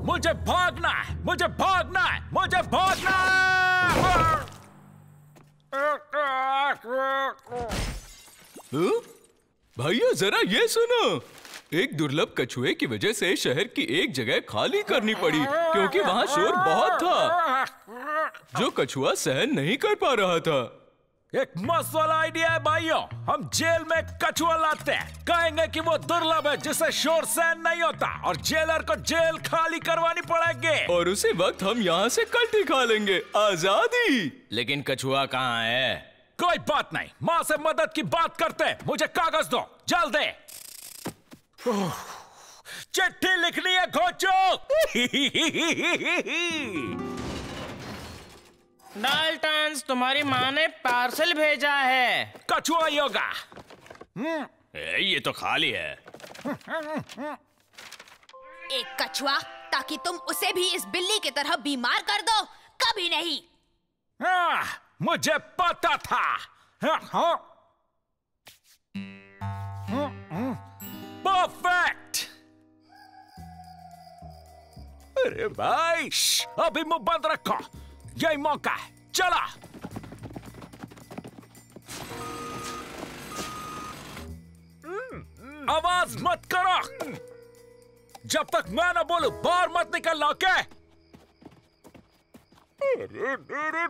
मुझे भागना है, मुझे भागना है, मुझे भागना है। भैया जरा ये सुनो, एक दुर्लभ कछुए की वजह से शहर की एक जगह खाली करनी पड़ी क्योंकि वहाँ शोर बहुत था जो कछुआ सहन नहीं कर पा रहा था। एक मस्त वाला आइडिया है भाइयों, हम जेल में कछुआ लाते हैं, कहेंगे कि वो दुर्लभ है जिससे शोर सहन नहीं होता और जेलर को जेल खाली करवानी पड़ेगी और उसी वक्त हम यहाँ से कल्टी खा लेंगे। आजादी। लेकिन कछुआ कहाँ है? कोई बात नहीं, माँ से मदद की बात करते हैं। मुझे कागज दो जल्दी। चिट्ठी लिखनी है घोचो। डाल्टन्स, तुम्हारी माँ ने पार्सल भेजा है। कछुआ योगा। ये तो खाली है। एक कछुआ ताकि तुम उसे भी इस बिल्ली की तरह बीमार कर दो? कभी नहीं। मुझे पता था। परफेक्ट। अरे भाई अभी मुंह बंद रखो, यही मौका है, चला। आवाज मत करो, जब तक मैं ना बोलूं बाहर मत निकलना, ओके? अरे मेरे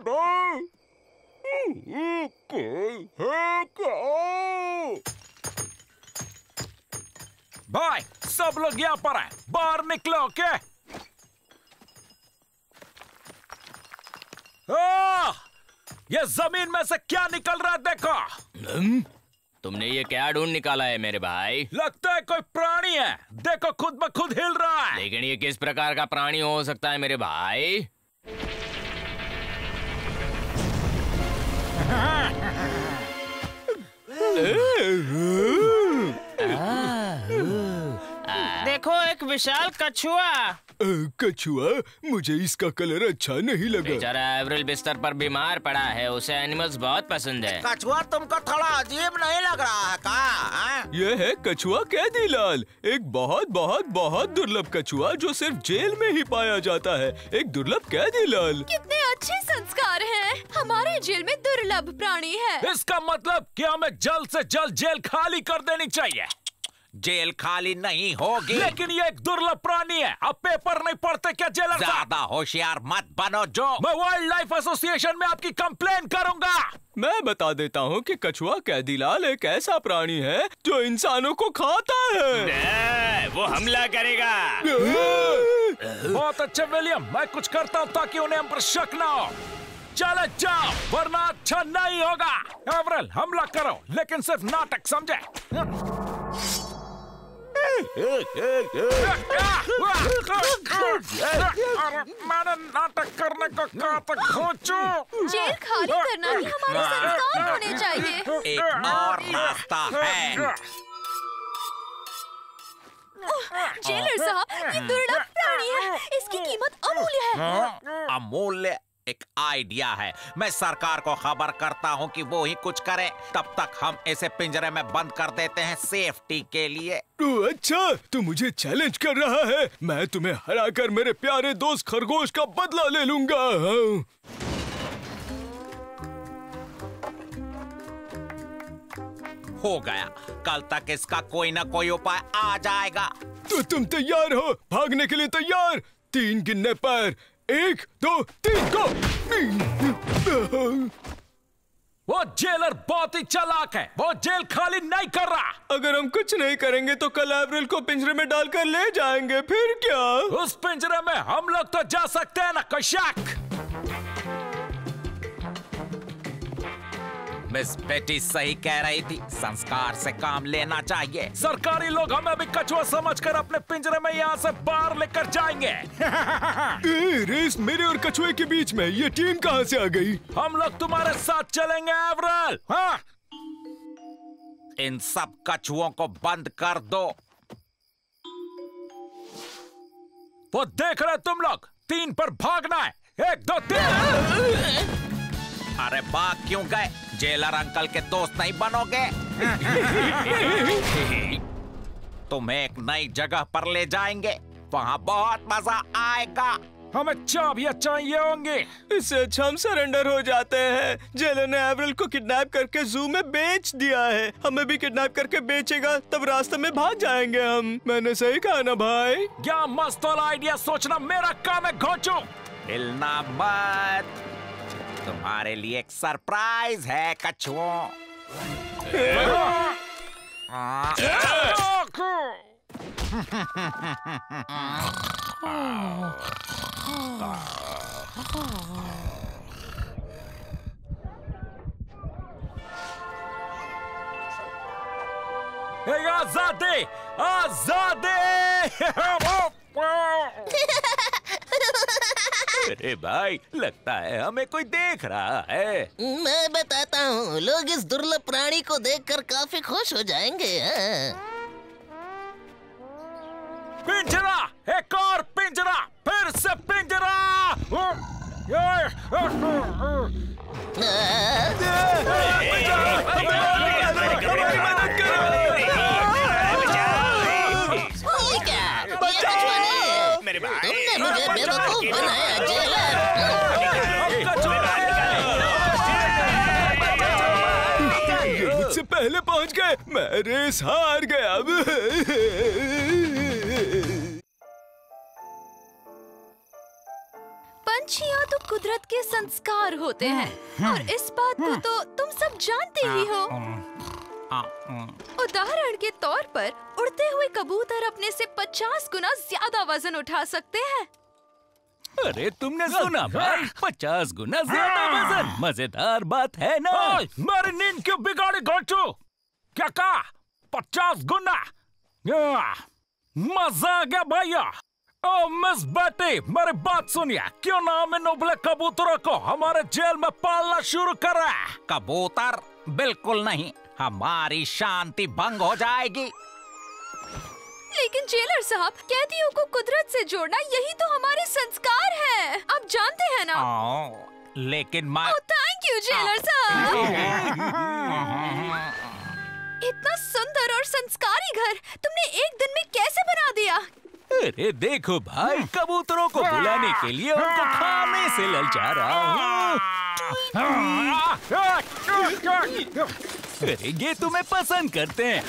भाई सब लोग यहाँ पर हैं, बाहर निकलो, ओके? ये जमीन में से क्या निकल रहा है देखो। तुमने ये क्या ढूंढ निकाला है मेरे भाई? लगता है कोई प्राणी है, देखो खुद ब खुद हिल रहा है। लेकिन ये किस प्रकार का प्राणी हो सकता है मेरे भाई? देखो एक विशाल कछुआ। कछुआ, मुझे इसका कलर अच्छा नहीं लगा। बेचारा एवरेल बिस्तर पर बीमार पड़ा है, उसे एनिमल्स बहुत पसंद है। कछुआ तुमको थोड़ा अजीब नहीं लग रहा है का? यह है कछुआ कैदीलाल, एक बहुत बहुत बहुत दुर्लभ कछुआ जो सिर्फ जेल में ही पाया जाता है। एक दुर्लभ कैदीलाल। कितने अच्छे संस्कार हैं। हमारे जेल में दुर्लभ प्राणी है। इसका मतलब कि हमें जल्द से जल्द जेल खाली कर देनी चाहिए। जेल खाली नहीं होगी। लेकिन ये एक दुर्लभ प्राणी है, अब पेपर नहीं पढ़ते क्या जेलर साहब? ज्यादा होशियार मत बनो जो। मैं वाइल्ड लाइफ एसोसिएशन में आपकी कंप्लेन करूंगा। मैं बता देता हूँ कि कछुआ कैदीलाल एक ऐसा प्राणी है जो इंसानों को खाता है। वो हमला करेगा। बहुत अच्छे विलियम, मैं कुछ करता हूँ ताकि उन्हें हम पर शक ना हो। चले जाओ वरना अच्छा नहीं होगा। एवरेल हमला करो, लेकिन सिर्फ नाटक, समझे? मैंने नाटक करने को कहा था घोंचू। जेल खाली करना ही हमारे संस्कार होने चाहिए। एक और रास्ता है। जेलर साहब, ये दुर्लभ प्राणी है, इसकी कीमत अमूल्य है। अमूल्य एक आइडिया है। मैं सरकार को खबर करता हूँ कि वो ही कुछ करे। तब तक हम इसे पिंजरे में बंद कर देते हैं सेफ्टी के लिए। अच्छा, तू मुझे चैलेंज कर रहा है? मैं तुम्हें हराकर मेरे प्यारे दोस्त खरगोश का बदला ले लूंगा। हो गया, कल तक इसका कोई ना कोई उपाय आ जाएगा। तो तुम तैयार हो? भागने के लिए तैयार? 3 गिनने पर 1 2 3 go। वो जेलर बहुत ही चालाक है, वो जेल खाली नहीं कर रहा। अगर हम कुछ नहीं करेंगे तो कल एवरेल को पिंजरे में डालकर ले जाएंगे, फिर क्या? उस पिंजरे में हम लोग तो जा सकते हैं ना, कोई शक? मिस बेटी सही कह रही थी, संस्कार से काम लेना चाहिए। सरकारी लोग हमें भी कछुआ समझकर अपने पिंजरे में यहाँ से बाहर लेकर जाएंगे। रेस मेरे और कछुए के बीच में, ये टीम कहाँ से आ गई? हम लोग तुम्हारे साथ चलेंगे एवरेल। हाँ? इन सब कछुओं को बंद कर दो। वो देख रहे तुम लोग, 3 पर भागना है। 1 2 3। अरे भाग क्यों गए? जेलर अंकल के दोस्त नहीं बनोगे? तुम्हें एक नई जगह पर ले जाएंगे। वहाँ बहुत मजा आएगा। हमें चाबियां चाहिए होंगी। इससे अच्छा हम सरेंडर हो जाते हैं। जेलर ने एवरल को किडनैप करके जू में बेच दिया है। हमें भी किडनैप करके बेचेगा, तब रास्ते में भाग जाएंगे हम। मैंने सही कहा ना भाई? क्या मस्त वाला आइडिया सोचना मेरा काम है घोंचू। हिलना मत, तुम्हारे लिए एक सरप्राइज है कछुओं। आजादी आजादी। अरे भाई, लगता है हमें कोई देख रहा है। मैं बताता हूँ, लोग इस दुर्लभ प्राणी को देखकर काफी खुश हो जाएंगे। पिंजरा, एक और पिंजरा, फिर से पिंजरा। तुमने मुझे बेवकूफ बनाया जेलर। ये मुझसे पहले पहुंच गए। मैं रेस हार गया। पंछियाँ तो कुदरत के संस्कार होते हैं और इस बात को तो तुम सब जानते ही हो। उदाहरण के तौर पर उड़ते हुए कबूतर अपने से 50 गुना ज्यादा वजन उठा सकते हैं। अरे तुमने सुना भाई, 50 गुना ज्यादा वजन। मजेदार बात है ना? मेरी नींद क्यों बिगाड़ी घोंचू? क्या कहा? 50 गुना? मजा आ गया भैया। ओ मिस बेटी, मेरी बात सुनिए। क्यों ना हम इन उबले कबूतरों को हमारे जेल में पालना शुरू करें? कबूतर बिल्कुल नहीं, हमारी शांति भंग हो जाएगी। लेकिन जेलर साहब, कैदियों को कुदरत से जोड़ना यही तो हमारे संस्कार है। आप जानते हैं ना? लेकिन मैं थैंक यू जेलर साहब। इतना सुंदर और संस्कारी घर तुमने एक दिन में कैसे बना दिया? अरे देखो भाई, कबूतरों को बुलाने के लिए उनको खाने से ललचा रहा हूँ। अरे ये तुम्हें पसंद करते हैं।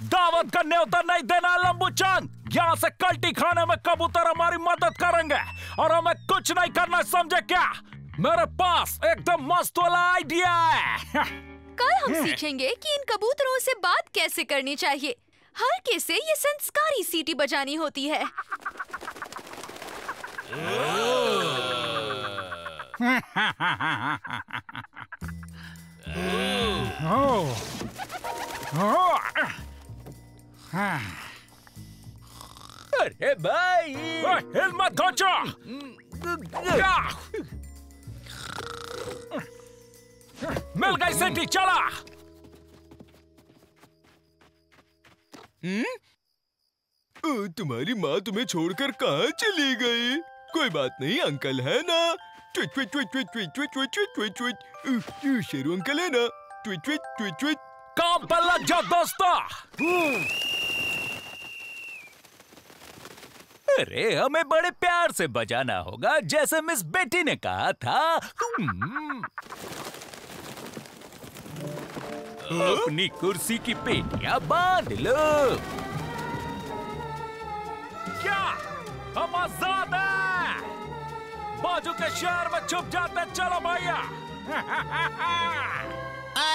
दावत का न्योता नहीं देना लंबू चांद। यहाँ से कल्टी खाने में कबूतर हमारी मदद करेंगे और हमें कुछ नहीं करना, समझे क्या? मेरे पास एकदम मस्त वाला आइडिया है। कल हम सीखेंगे कि इन कबूतरों से बात कैसे करनी चाहिए। हर किसे ये संस्कारी सीटी बजानी होती है। अरे भाई, हिल मत घोंचो। मिल गई सीटी, चला। तुम्हारी माँ तुम्हें छोड़कर कहाँ चली गई? कोई बात नहीं, अंकल है ना। Tweet tweet tweet tweet tweet tweet tweet tweet tweet. Sheru uncle है ना। Tweet tweet tweet tweet. काम पर लग जाओ दोस्तों। अरे हमें बड़े प्यार से बजाना होगा, जैसे मिस बेटी ने कहा था। अपनी कुर्सी की पेटियां बांध लो। क्या हम आजाद हैं? बाजू के शहर में छुप जाते। चलो भैया।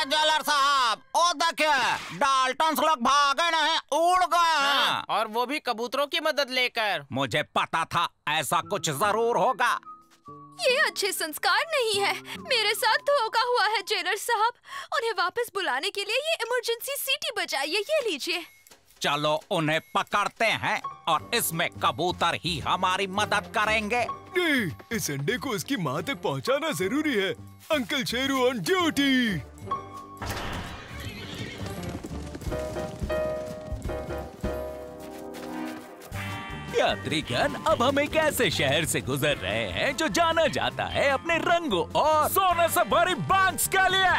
जेलर साहब, ओ देखिए, डाल्टन्स लोग भागे नहीं, उड़ गए। और वो भी कबूतरों की मदद लेकर। मुझे पता था ऐसा कुछ जरूर होगा। ये अच्छे संस्कार नहीं है। मेरे साथ धोखा हुआ है जेलर साहब। उन्हें वापस बुलाने के लिए ये इमरजेंसी सीटी बजाइए। ये लीजिए। चलो उन्हें पकड़ते हैं और इसमें कबूतर ही हमारी मदद करेंगे। नहीं, इस अंडे को उसकी माँ तक पहुँचाना जरूरी है। Uncle Sheru on duty. यात्रीगण, अब हम एक ऐसे शहर से गुजर रहे हैं जो जाना जाता है अपने रंगों और सोने से भरी बैंक्स के लिए।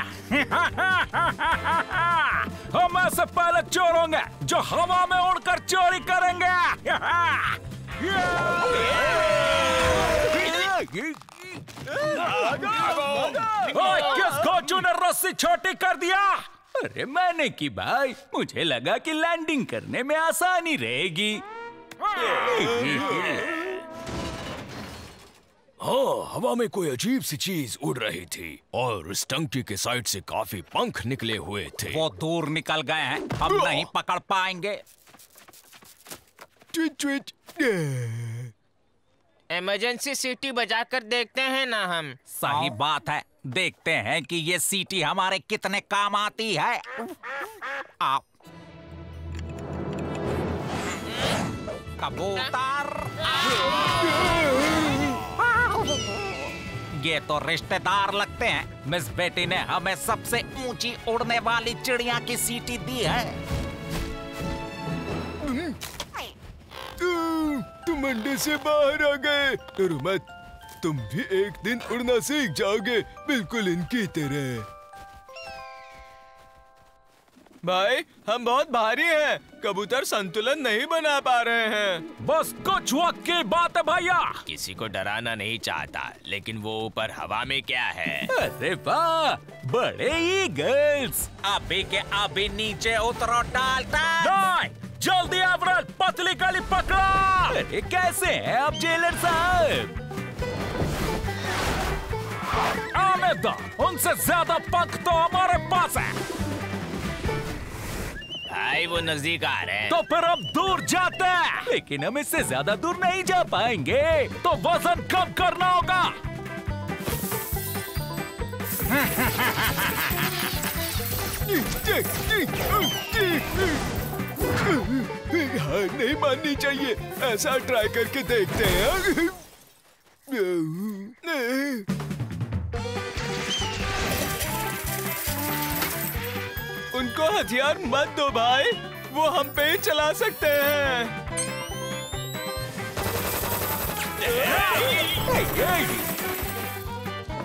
हम ऐसे पहले चोर होंगे जो हवा में उड़कर चोरी करेंगे। किस गोचू ने रस्सी छोटी कर दिया? अरे मैंने की भाई, मुझे लगा कि लैंडिंग करने में आसानी रहेगी। हाँ, हवा में कोई अजीब सी चीज उड़ रही थी और उस टंकी के साइड से काफी पंख निकले हुए थे। वो दूर निकल गए हैं, हम नहीं पकड़ पाएंगे। इमरजेंसी सीटी बजाकर देखते हैं ना हम। सही बात है, देखते हैं कि ये सीटी हमारे कितने काम आती है। आप कबूतर, ये तो रिश्तेदार लगते हैं। मिस बेटी ने हमें सबसे ऊंची उड़ने वाली चिड़िया की सीटी दी है। तुम अंडे से बाहर आ गए। डरो मत, तुम भी एक दिन उड़ना सीख जाओगे, बिल्कुल इनकी तरह। भाई, हम बहुत भारी हैं, कबूतर संतुलन नहीं बना पा रहे हैं। बस कुछ वक्त की बात है भैया। किसी को डराना नहीं चाहता, लेकिन वो ऊपर हवा में क्या है? अरे वाह, बड़े ईगल्स। अभी के अभी नीचे उतरो डाल्टन। नहीं, जल्दी एवरेट, पतली गली पकड़ा। अरे कैसे हैं आप जेलर साहब? आने दो, उनसे ज्यादा पंख तो हमारे पास है। भाई वो नजदीक आ रहे हैं। तो फिर हम दूर जाते हैं, लेकिन हम इससे ज्यादा दूर नहीं जा पाएंगे, तो वजन कम करना होगा। हार नहीं माननी चाहिए, ऐसा ट्राई करके देखते हैं। उनको हथियार मत दो भाई, वो हम पे ही चला सकते हैं।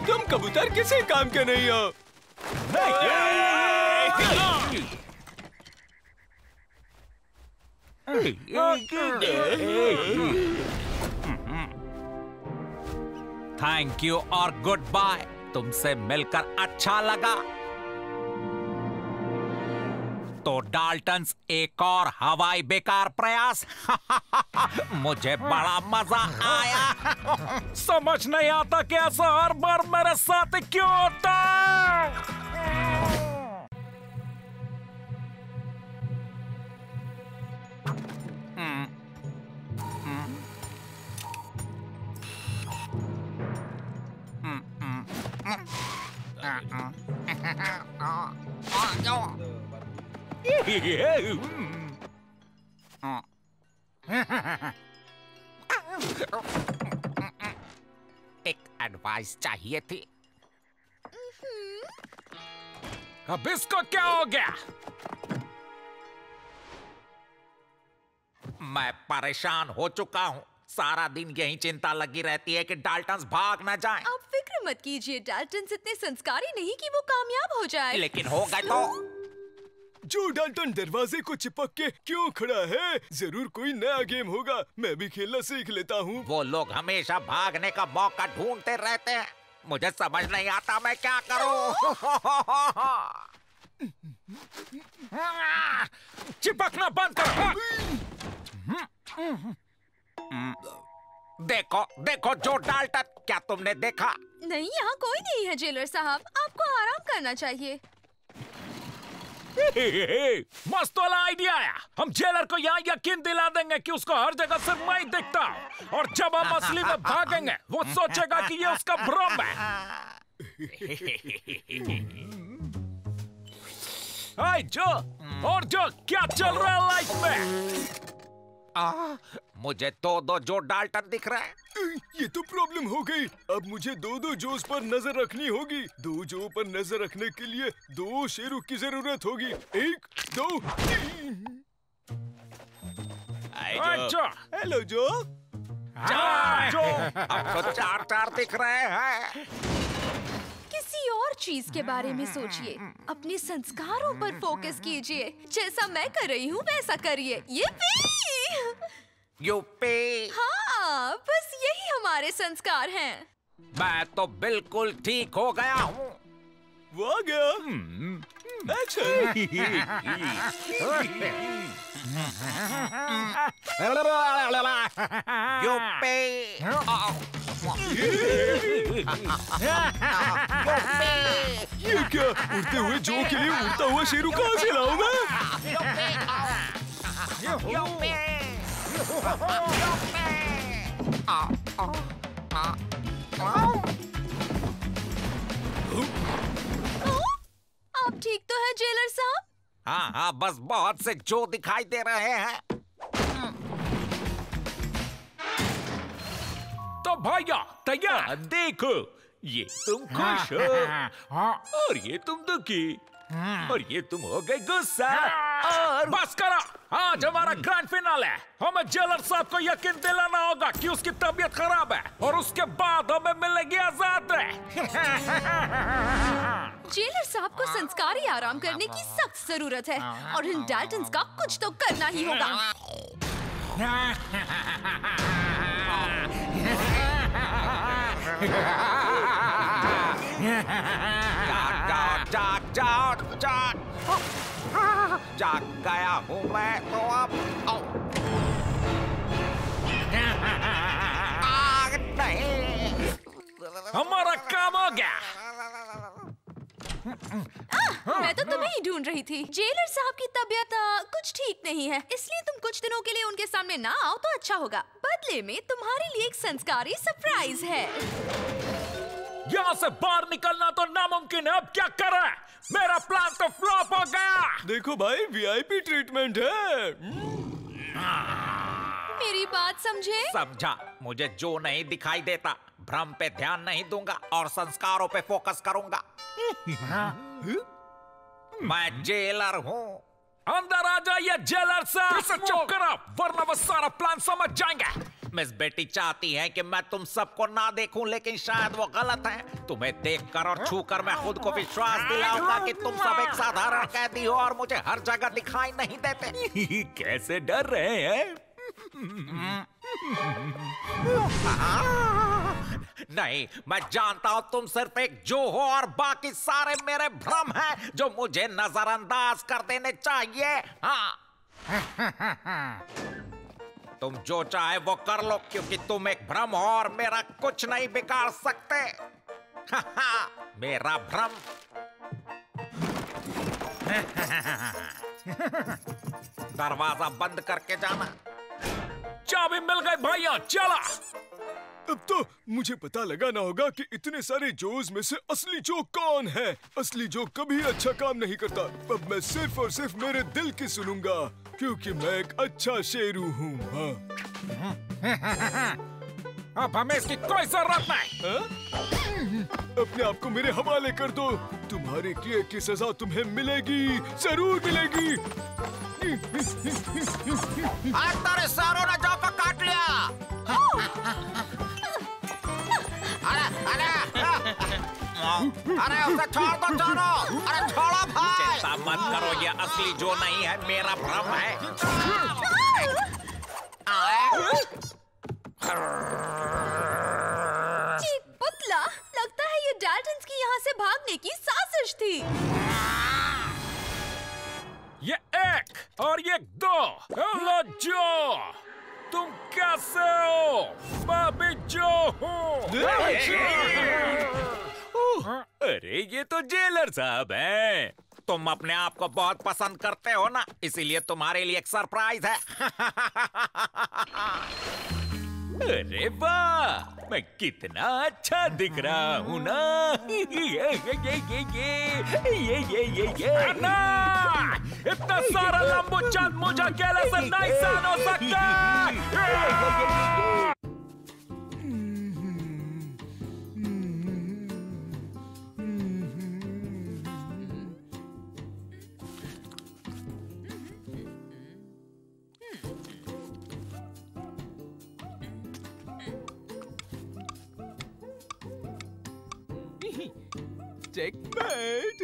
तुम कबूतर किसी काम के नहीं हो। थैंक यू और गुड बाय। तुमसे मिलकर अच्छा लगा। तो डाल्टन्स, एक और हवाई बेकार प्रयास। मुझे बड़ा मजा आया। समझ नहीं आता कि ऐसा हर बार मेरे साथ क्यों होता है। एक एडवाइस चाहिए थी। अब इसको क्या हो गया? मैं परेशान हो चुका हूँ। सारा दिन यही चिंता लगी रहती है कि डाल्टन्स भाग न जाएं। आप फिक्र मत कीजिए, डाल्टन्स इतने संस्कारी नहीं कि वो कामयाब हो जाए। लेकिन हो गए तो जो डाल्टन दरवाजे को चिपक के क्यों खड़ा है? जरूर कोई नया गेम होगा, मैं भी खेलना सीख लेता हूँ। वो लोग हमेशा भागने का मौका ढूंढते रहते हैं। मुझे समझ नहीं आता मैं क्या करूँ। चिपकना बंद करो। देखो देखो जो डाल्टन, क्या तुमने देखा? नहीं, यहाँ कोई नहीं है जेलर साहब, आपको आराम करना चाहिए। मस्त वाला आइडिया आया। हम जेलर को यहाँ यकीन दिला देंगे कि उसको हर जगह सिर्फ मैं ही दिखता हूँ, और जब हम असली में भागेंगे वो सोचेगा कि ये उसका भ्रम है। हाय जो, और जो क्या चल रहा है लाइफ में? मुझे दो जो डाल्टन दिख रहे हैं। ये तो प्रॉब्लम हो गई। अब मुझे दो जोस पर नजर रखनी होगी। दो जो पर नजर रखने के लिए 2 शेरों की जरूरत होगी। 1 2 3। जो, हेलो जो। जो, अब तो 4 दिख रहे हैं। किसी और चीज के बारे में सोचिए, अपने संस्कारों पर फोकस कीजिए। जैसा मैं कर रही हूँ वैसा करिए। ये यूपी। हाँ, तुम्हारे संस्कार हैं। मैं तो बिल्कुल ठीक हो गया हूँ। वो आ गया। अच्छा। यूपी। ये क्या उड़ते हुए जो के लिए उड़ता हुआ शेरू कहाँ से लाऊं मैं? आप ठीक तो है जेलर साहब? हाँ हाँ, बस बहुत से जो दिखाई दे रहे हैं। तो भैया तैयार, देखो ये तुम खुश हो और ये तुम दुखी और ये तुम हो गए गुस्सा। और बस करो, आज हमारा ग्रैंड फिनाले है। हमें जेलर साहब को यकीन दिलाना होगा कि उसकी तबीयत खराब है और उसके बाद हमें मिलेगी आजादी। जेलर साहब को संस्कारी आराम करने की सख्त जरूरत है और इन डाल्टन्स का कुछ तो करना ही होगा। जाग गया हूँ मैं तो अब। नहीं, हमारा काम हो गया। मैं तो तुम्हें ही ढूंढ रही थी। जेलर साहब की तबीयत कुछ ठीक नहीं है, इसलिए तुम कुछ दिनों के लिए उनके सामने ना आओ तो अच्छा होगा। बदले में तुम्हारे लिए एक संस्कारी सरप्राइज है। यहाँ से बाहर निकलना तो नामुमकिन है। अब क्या करें? मेरा प्लान तो फ्लॉप हो गया। देखो भाई, वीआईपी ट्रीटमेंट है। मेरी बात समझे? समझा। मुझे जो नहीं दिखाई देता, भ्रम पे ध्यान नहीं दूंगा और संस्कारों पे फोकस करूंगा। मैं जेलर हूँ। अंदर आ जाइए जेलर साहब। इसे चुप करो, वरना वो सारा प्लान समझ जाएंगे। मिस बेटी चाहती है कि मैं तुम सबको ना देखूं, लेकिन शायद वो गलत है। तुम्हें देखकर और छूकर मैं खुद को विश्वास दिलाऊंगा कि तुम सब एक साधारण कैदी हो और मुझे हर जगह दिखाई नहीं देते। कैसे डर रहे हैं? नहीं, मैं जानता हूँ तुम सिर्फ एक जो हो और बाकी सारे मेरे भ्रम हैं जो मुझे नजरअंदाज कर देने चाहिए। हाँ, तुम जो चाहे वो कर लो, क्योंकि तुम एक भ्रम हो और मेरा कुछ नहीं बिगाड़ सकते। मेरा भ्रम। दरवाजा बंद करके जाना। चाबी मिल गई भैया, चला। अब तो मुझे पता लगाना होगा कि इतने सारे जोज में से असली जो कौन है। असली जो कभी अच्छा काम नहीं करता। अब मैं सिर्फ और सिर्फ मेरे दिल की सुनूंगा, क्योंकि मैं एक अच्छा शेरू हूँ। अब हमें इसकी कोई जरूरत नहीं। अपने आप को मेरे हवाले कर दो। तुम्हारे किए की सजा तुम्हें मिलेगी, जरूर मिलेगी। आज तेरे सारों ने जो को काट लिया। अरे उसे छोड़ दो चारों। अरे छोड़ो भाई। चिंता मत करो, ये असली जो नहीं है, मेरा भ्रम है। एक पुतला, लगता है ये डाल्टन्स की यहाँ से भागने की साजिश थी। ये एक और ये दो। हेलो जो, तुम कैसे हो? मैं भी जो हूँ। अरे ये तो जेलर साहब हैं। तुम अपने आप को बहुत पसंद करते हो ना, इसीलिए तुम्हारे लिए एक सरप्राइज है। अरे वाह, मैं कितना अच्छा दिख रहा हूँ ना। ये ना, इतना सारा लंबू चंद मुझे अकेले से नहीं सहन हो सकता। चेकमेट।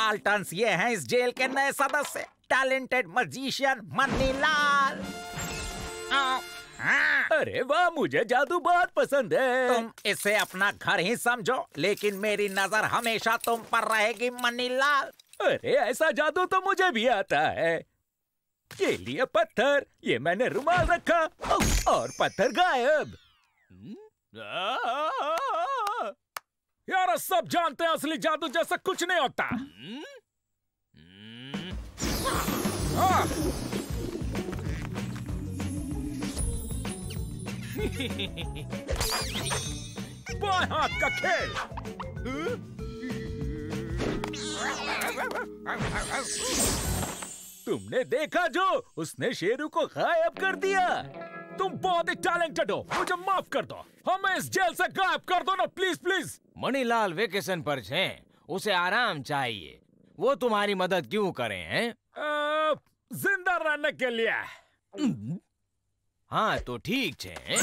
डाल्टन्स ये हैं इस जेल के नए सदस्य, टैलेंटेड मैजिशियन मनीलाल। अरे वाह, मुझे जादू बहुत पसंद है। तुम इसे अपना घर ही समझो, लेकिन मेरी नजर हमेशा तुम पर रहेगी मनीलाल। अरे ऐसा जादू तो मुझे भी आता है। ये लिए पत्थर, ये मैंने रुमाल रखा और पत्थर गायब। यार सब जानते हैं असली जादू जैसा कुछ नहीं होता। बाएं हाथ का खेल। तुमने देखा जो उसने शेरू को गायब कर दिया। तुम बहुत ही टैलेंटेड हो, मुझे माफ कर दो। हमें इस जेल से गायब कर दो ना, प्लीज प्लीज। मणिलाल वेकेशन पर है, उसे आराम चाहिए। वो तुम्हारी मदद क्यों करें हैं? जिंदा रहने के लिए। हाँ तो ठीक है।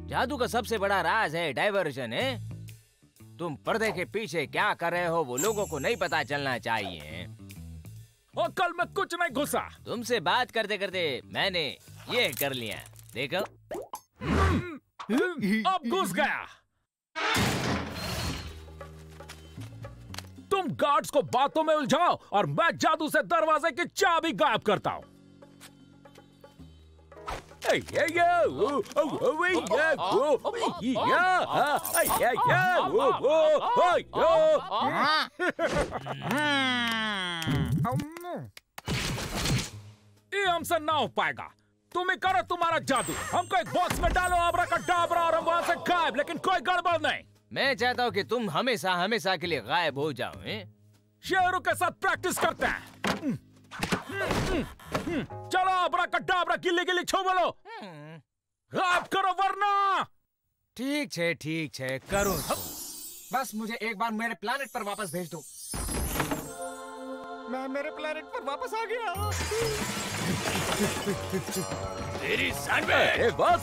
जादू का सबसे बड़ा राज है डाइवर्जन है। तुम पर्दे के पीछे क्या कर रहे हो वो लोगों को नहीं पता चलना चाहिए। और कल मैं कुछ नहीं घुसा। तुमसे बात करते करते मैंने ये कर लिया, देखो। अब घुस गया। तुम गार्ड्स को बातों में उलझाओ और मैं जादू से दरवाजे की चाबी गायब करता हूं। ये हमसे ना हो पाएगा। तुम ही करो तुम्हारा जादू। हमको एक बॉक्स में डालो अब्राकडाब्रा और हम वहां से गायब, लेकिन कोई गड़बड़ नहीं। मैं चाहता हूँ कि तुम हमेशा हमेशा के लिए गायब हो जाओ। शेरों के साथ प्रैक्टिस करते हैं। चलो अब्राकडाब्रा गिल्ली गिल्ली छो बोलो, गायब करो वरना। ठीक है करो। बस मुझे एक बार मेरे प्लेनेट पर वापस भेज दो। मैं मेरे प्लेनेट पर वापस आ गया। तेरी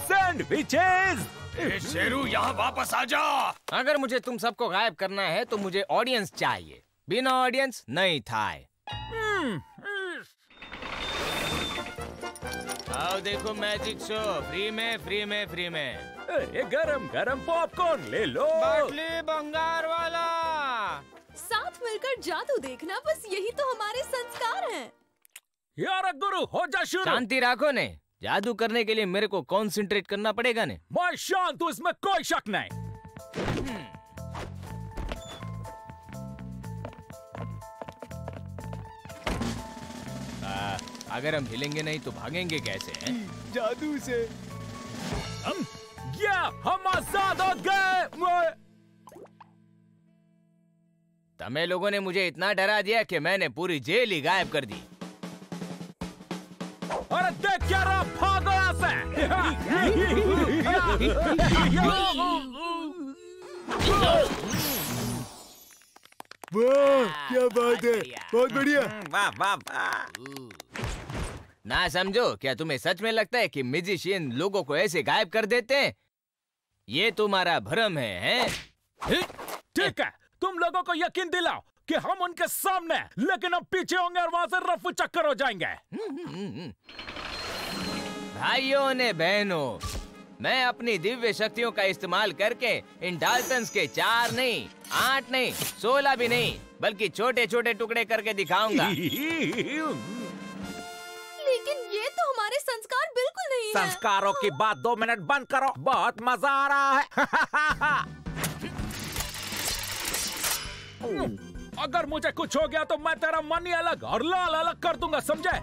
सैंडविचेस। शेरू यहाँ वापस आ जा। अगर मुझे तुम सबको गायब करना है तो मुझे ऑडियंस चाहिए। बिना ऑडियंस नहीं था। आओ देखो मैजिक शो, फ्री में। अरे गरम गरम पॉपकॉर्न ले लो। बाटली बंगार वाला। साथ मिलकर जादू देखना, बस यही तो हमारे संस्कार हैं। यार गुरु हो जा शुरू। शांति रखो ने। जादू करने के लिए मेरे को कंसंट्रेट करना पड़ेगा ने। मैं शांत हूँ, इसमें कोई शक नहीं। अगर हम हिलेंगे नहीं तो भागेंगे कैसे हैं? जादू से। हम आजाद हो गए। तमे लोगों ने मुझे इतना डरा दिया कि मैंने पूरी जेल ही गायब कर दी। अरे देख क्या रहा, भागो यहाँ से। वाह क्या बात है, बहुत बढ़िया। वाह वाह वाह। ना समझो, क्या तुम्हें सच में लगता है कि मैजिशियन लोगों को ऐसे गायब कर देते हैं? ये तुम्हारा भ्रम है? ठीक है, तुम लोगों को यकीन दिलाओ कि हम उनके सामने, लेकिन हम पीछे होंगे और वहां से रफू चक्कर हो जाएंगे। भाइयों ने बहनों, मैं अपनी दिव्य शक्तियों का इस्तेमाल करके इन डाल्टन्स के 4 नहीं, 8 नहीं, 16 भी नहीं, बल्कि छोटे छोटे टुकड़े करके दिखाऊंगा। लेकिन ये तो हमारे संस्कार बिल्कुल नहीं है। संस्कारों की बात 2 मिनट बंद करो, बहुत मजा आ रहा है। अगर मुझे कुछ हो गया तो मैं तेरा मनी अलग और लाल अलग कर दूंगा, समझे?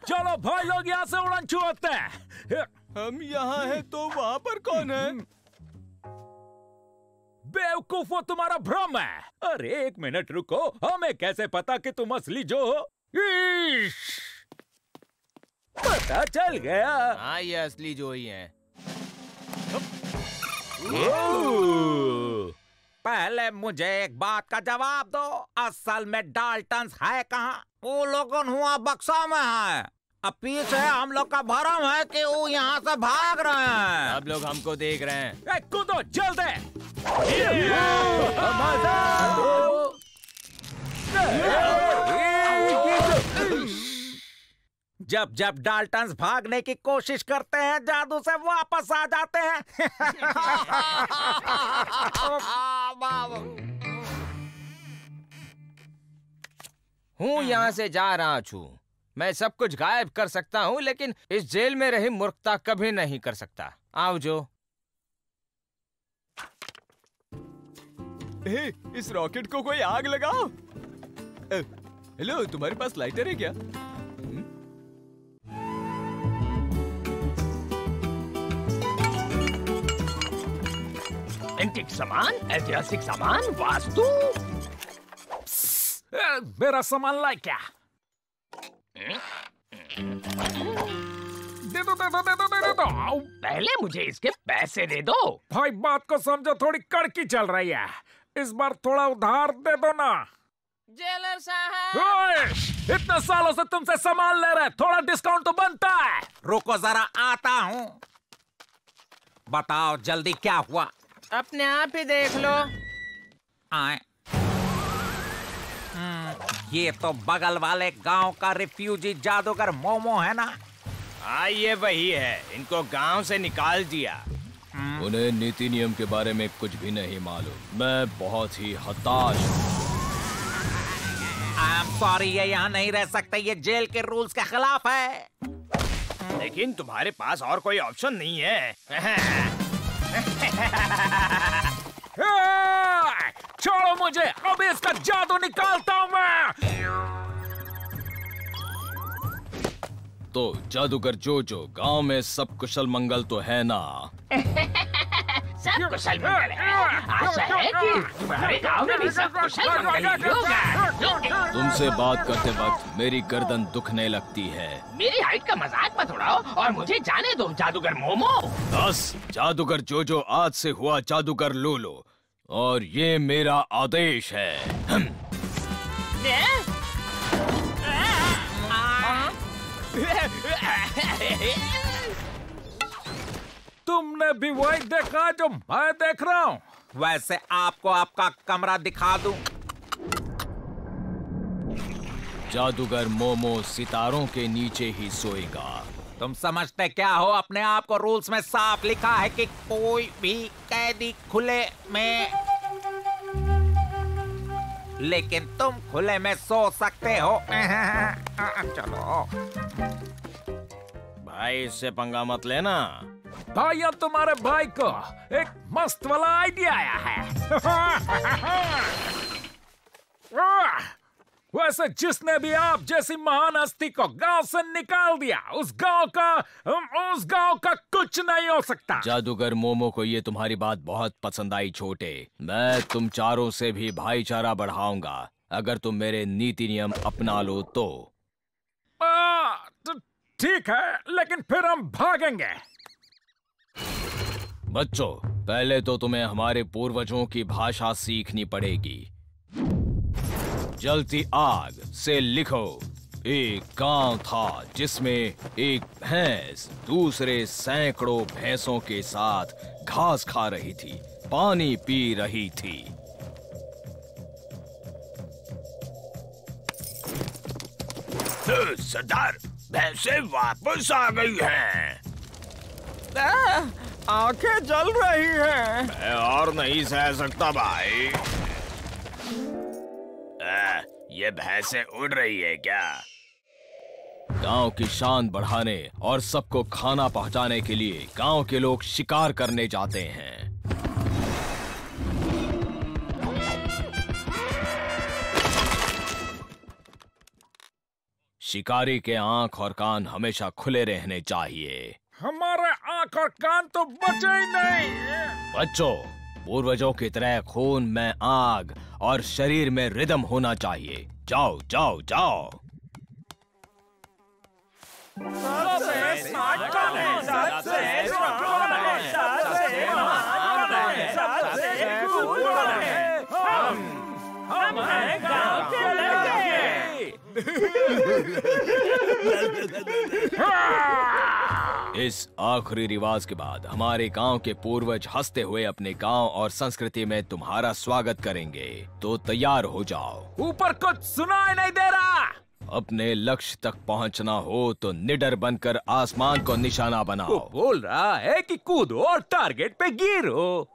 चलो भाई लोग यहाँ से उड़न छुआते हैं। हम यहाँ हैं तो वहाँ पर कौन है? बेवकूफ, वो तुम्हारा भ्रम है। अरे 1 मिनट रुको, हमें कैसे पता कि तुम असली जो हो? पता चल गया। हाँ, ये असली जोई हैं। पहले मुझे एक बात का जवाब दो, असल में डाल्टन्स है कहाँ? वो लोगन हुआ बक्सा में है। अब पीछे हम लोग का भरम है कि वो यहाँ से भाग रहे हैं। सब लोग हमको देख रहे हैं। कूदो जल्दी। जब जब डाल्टन्स भागने की कोशिश करते हैं, जादू से वापस आ जाते हैं। हूँ यहाँ से जा रहा छू। मैं सब कुछ गायब कर सकता हूँ, लेकिन इस जेल में रही मूर्खता कभी नहीं कर सकता। आओ जो। इस रॉकेट को कोई आग लगाओ। हेलो, तुम्हारे पास लाइटर है क्या? एंटीक सामान, ऐतिहासिक सामान, वास्तु। मेरा सामान लाए क्या? दे दो। पहले मुझे इसके पैसे दे दो। भाई बात को समझो, थोड़ी कड़की चल रही है। इस बार थोड़ा उधार दे दो ना। जेलर साहब, ओए, इतने सालों से तुमसे सामान ले रहे, थोड़ा डिस्काउंट तो बनता है। रुको जरा, आता हूँ। बताओ जल्दी क्या हुआ? अपने आप ही देख लो। आए। ये तो बगल वाले गांव का रिफ्यूजी जादूगर मोमो है ना? हाँ, ये वही है। इनको गांव से निकाल दिया। उन्हें नीति नियम के बारे में कुछ भी नहीं मालूम। मैं बहुत ही हताश हूँ। आई एम सॉरी, ये यहाँ नहीं रह सकते। ये जेल के रूल्स के खिलाफ है। लेकिन तुम्हारे पास और कोई ऑप्शन नहीं है। छोड़ो मुझे, अभी इसका जादू निकालता हूँ मैं। तो जादूगर जोजो, गांव में सब कुशल मंगल तो है ना? सब कुशल मंगल है। आशा है कि तुम्हारे गांव में भी सब कुशल मंगल ही होगा। तुमसे बात करते वक्त मेरी गर्दन दुखने लगती है। मेरी हाइट का मजाक मत उड़ाओ और मुझे जाने दो, जादूगर मोमो। बस, जादूगर जोजो आज से हुआ जादूगर लोलो, और ये मेरा आदेश है। तुमने भी वही देखा जो मैं देख रहा हूँ? वैसे आपको आपका कमरा दिखा दूं? जादूगर मोमो सितारों के नीचे ही सोएगा। तुम समझते क्या हो? अपने आप को रूल्स में साफ लिखा है कि कोई भी कैदी खुले में, लेकिन तुम खुले में सो सकते हो। चलो भाई, इससे पंगा मत लेना। भाई, अब तुम्हारे भाई को एक मस्त वाला आइडिया आया है। वैसे जिसने भी आप जैसी महान हस्ती को गांव से निकाल दिया, उस गांव का कुछ नहीं हो सकता। जादूगर मोमो को ये तुम्हारी बात बहुत पसंद आई छोटे। मैं तुम चारों से भी भाईचारा बढ़ाऊंगा अगर तुम मेरे नीति नियम अपना लो तो। ठीक है, लेकिन फिर हम भागेंगे। बच्चों, पहले तो तुम्हें हमारे पूर्वजों की भाषा सीखनी पड़ेगी। जलती आग से लिखो। एक गांव था जिसमें एक भैंस दूसरे सैकड़ों भैंसों के साथ घास खा रही थी, पानी पी रही थी। सरदार, भैंसे वापस आ गई हैं। आंखें जल रही हैं। मैं और नहीं सह सकता भाई। ये भैंसे उड़ रही है क्या? गांव की शान बढ़ाने और सबको खाना पहुंचाने के लिए गांव के लोग शिकार करने जाते हैं। शिकारी के आंख और कान हमेशा खुले रहने चाहिए। हमारे आंख और कान तो बचे ही नहीं। बच्चों, पूर्वजों की तरह खून में आग और शरीर में रिदम होना चाहिए। जाओ जाओ जाओ। इस आखिरी रिवाज के बाद हमारे गांव के पूर्वज हंसते हुए अपने गांव और संस्कृति में तुम्हारा स्वागत करेंगे। तो तैयार हो जाओ। ऊपर कुछ सुनाई नहीं दे रहा। अपने लक्ष्य तक पहुंचना हो तो निडर बनकर आसमान को निशाना बनाओ। वो बोल रहा है कि कूदो और टारगेट पे गिरो।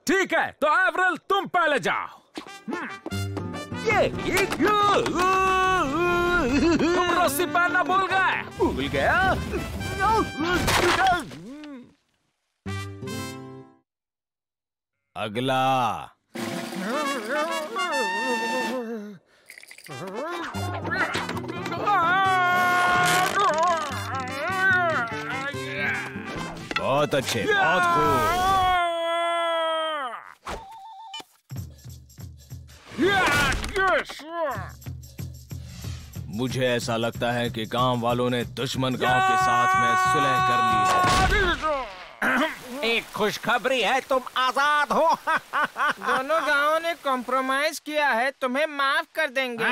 ठीक है, तो एवरल तुम पहले जाओ। तुम रस्सी पहनना भूल गए। भूल गया? अगला। बहुत अच्छे, बहुत खूब। मुझे ऐसा लगता है कि गांव वालों ने दुश्मन गांव के साथ में सुलह कर ली है। एक खुशखबरी है, तुम आजाद हो। दोनों गांवों ने कॉम्प्रोमाइज किया है, तुम्हें माफ कर देंगे।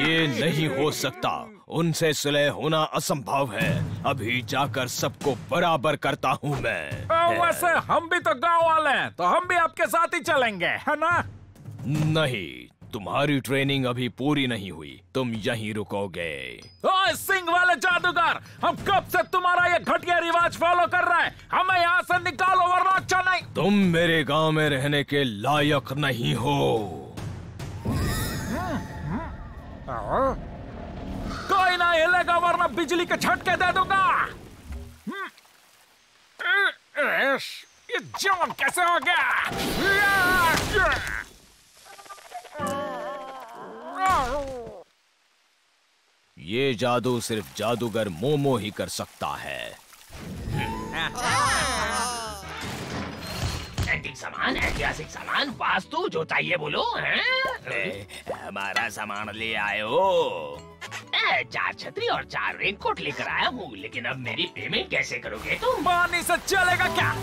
ये नहीं हो सकता, उनसे सुलह होना असंभव है। अभी जाकर सबको बराबर करता हूँ मैं। वैसे हम भी तो गांव वाले हैं, तो हम भी आपके साथ ही चलेंगे, है ना? नहीं, तुम्हारी ट्रेनिंग अभी पूरी नहीं हुई, तुम यहीं रुकोगे। ओए सिंह वाले जादूगर, हम कब से तुम्हारा ये घटिया रिवाज फॉलो कर रहे हैं। हमें यहाँ से निकालो वरना अच्छा नहीं। तुम मेरे गांव में रहने के लायक नहीं हो। कोई ना हिलेगा वरना बिजली के झटके दे दूंगा। ये जॉन कैसे हो गया? ये जादू सिर्फ जादूगर मोमो ही कर सकता है। ऐतिहासिक सामान, वास्तु, जो चाहिए बोलो। हमारा सामान ले आए हो। 4 छतरी और 4 रेनकोट लेकर आया हूँ, लेकिन अब मेरी पेमेंट कैसे करोगे तुम? पानी से चलेगा क्या?